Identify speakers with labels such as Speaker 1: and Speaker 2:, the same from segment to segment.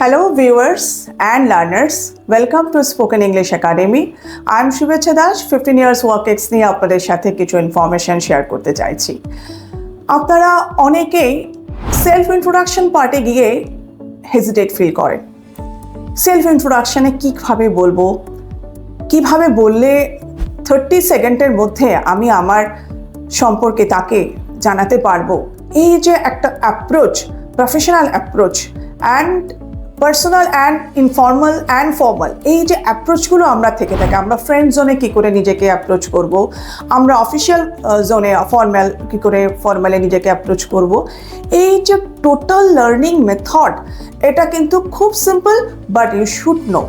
Speaker 1: Hello viewers and learners, welcome to Spoken English Academy. I am Shubhecha Das, 15 years work ex নিয়ে আপনাদের সাথে কিছু information share করতে চাইছি। আপনারা অনেকেই সেলফ ইন্ট্রোডাকশন পার্টে গিয়ে হেজিটেট ফিল করেন। সেলফ ইন্ট্রোডাকশনে কিভাবে বলবো, কিভাবে বললে 30 সেকেন্ডের মধ্যে আমি আমার সম্পর্কে তাকে জানাতে পারবো। এই যে একটা approach, professional approach and personal and informal and formal, এই যে অ্যাপ্রোচগুলো আমরা থেকে থাকে, আমরা ফ্রেন্ড জোনে কী করে নিজেকে অ্যাপ্রোচ করব, আমরা অফিসিয়াল জোনে ফর্মাল কী করে ফর্মালে নিজেকে অ্যাপ্রোচ করব, এই যে টোটাল লার্নিং মেথড, এটা কিন্তু খুব simple, but you should know.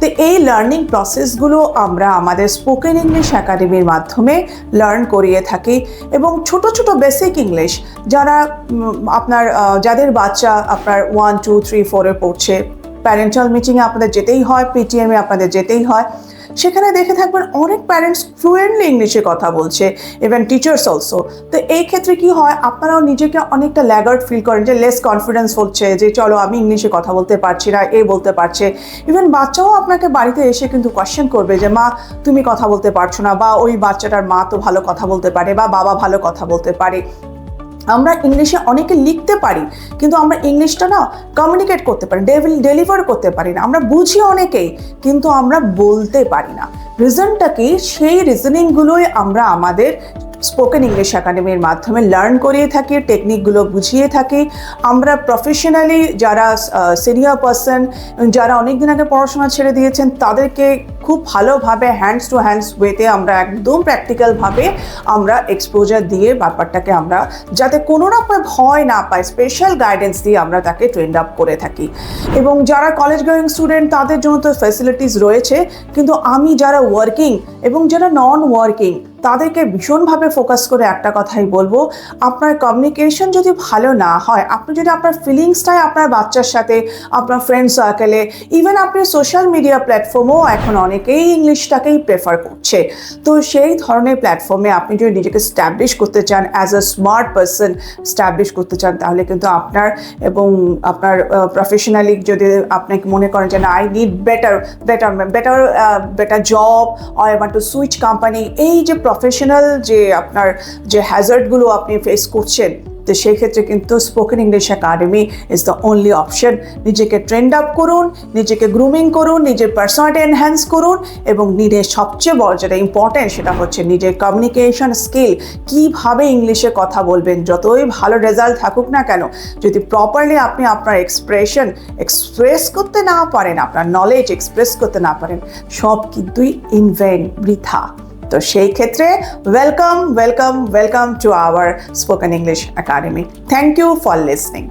Speaker 1: তো এই লার্নিং প্রসেসগুলো আমরা আমাদের স্পোকেন ইংলিশ একাডেমির মাধ্যমে লার্ন করিয়ে থাকি এবং ছোট ছোট বেসিক ইংলিশ যারা যাদের বাচ্চা আপনার 1, 2, 3, 4-এ পড়ছে, প্যারেন্টাল মিটিংয়ে আপনাদের যেতেই হয়, পিটিএমে আপনাদের যেতেই হয়, সেখানে দেখে থাকবেন অনেক প্যারেন্টস ফ্লুয়েন্টলি ইংলিশে কথা বলছে, ইভেন টিচার্স অলসো। তো এই ক্ষেত্রে কি হয়, আপনারাও নিজেকে অনেকটা ল্যাগার্ড ফিল করেন, যে লেস কনফিডেন্স হচ্ছে, যে চলো আমি ইংলিশে কথা বলতে পারছি না, এ বলতে পারছে। ইভেন বাচ্চাও আপনাকে বাড়িতে এসে কিন্তু কোয়েশ্চেন করবে যে মা তুমি কথা বলতে পারছো না, বা ওই বাচ্চাটার মা তো ভালো কথা বলতে পারে বা বাবা ভালো কথা বলতে পারে। আমরা ইংলিশে অনেকে লিখতে পারি, কিন্তু আমরা ইংলিশটা না কমিউনিকেট করতে পারি, ডেলিভার করতে পারি না। আমরা বুঝি অনেকেই, কিন্তু আমরা বলতে পারি না। রিজনটা কি? সেই রিজনিংগুলোই আমরা আমাদের স্পোকেন ইংলিশ একাডেমির মাধ্যমে লার্ন করিয়ে থাকি, টেকনিকগুলো বুঝিয়ে থাকি। আমরা প্রফেশনালি যারা সিনিয়র পারসন, যারা অনেক দিন আগে পড়াশোনা ছেড়ে দিয়েছেন, তাদেরকে খুব ভালোভাবে হ্যান্ডস টু হ্যান্ডস ওয়েতে আমরা একদম প্র্যাকটিক্যালভাবে আমরা এক্সপোজার দিয়ে ব্যাপারটাকে আমরা যাতে কোনো রকম ভয় না পায়, স্পেশাল গাইডেন্স দিয়ে আমরা তাকে ট্রেন্ড আপ করে থাকি। এবং যারা কলেজ গোয়িং স্টুডেন্ট, তাদের জন্য তো ফ্যাসিলিটিস রয়েছে, কিন্তু আমি যারা ওয়ার্কিং এবং যারা নন ওয়ার্কিং, তাদেরকে ভীষণভাবে ফোকাস করে একটা কথাই বলবো, আপনার কমিউনিকেশন যদি ভালো না হয়, আপনি যদি আপনার ফিলিংসটাই আপনার বাচ্চার সাথে, আপনার ফ্রেন্ড সার্কেলে, ইভেন আপনি সোশ্যাল মিডিয়া প্ল্যাটফর্মেও এখন অনেকেই ইংলিশটাকেই প্রেফার করছে। তো সেই ধরনের প্ল্যাটফর্মে আপনি যদি নিজেকে স্ট্যাবলিশ করতে চান, as a smart person establish করতে চান, তাহলে কিন্তু আপনার এবং আপনার প্রফেশনালি যদি আপনি মনে করেন যে না, I need better job, or I want to switch company, এই যে প্রফেশনাল যে আপনার যে হ্যাজার্ডগুলো আপনি ফেস করছেন, তো সেই ক্ষেত্রে কিন্তু spoken English academy is the only option. নিজেকে ট্রেন্ড আপ করুন, নিজেকে গ্রুমিং করুন, নিজের পার্সোনালিটি এনহ্যান্স করুন, এবং নিজের সবচেয়ে বড় যেটা ইম্পর্টেন্ট, সেটা হচ্ছে নিজের কমিউনিকেশন স্কিল। কীভাবে ইংলিশে কথা বলবেন, যতই ভালো রেজাল্ট থাকুক না কেন, যদি প্রপারলি আপনি আপনার এক্সপ্রেস করতে না পারেন, আপনার নলেজ এক্সপ্রেস করতে না পারেন, সব কিছুই ইন ভেইন, বৃথা। তো সেই ক্ষেত্রে welcome to our spoken English academy. Thank you for listening.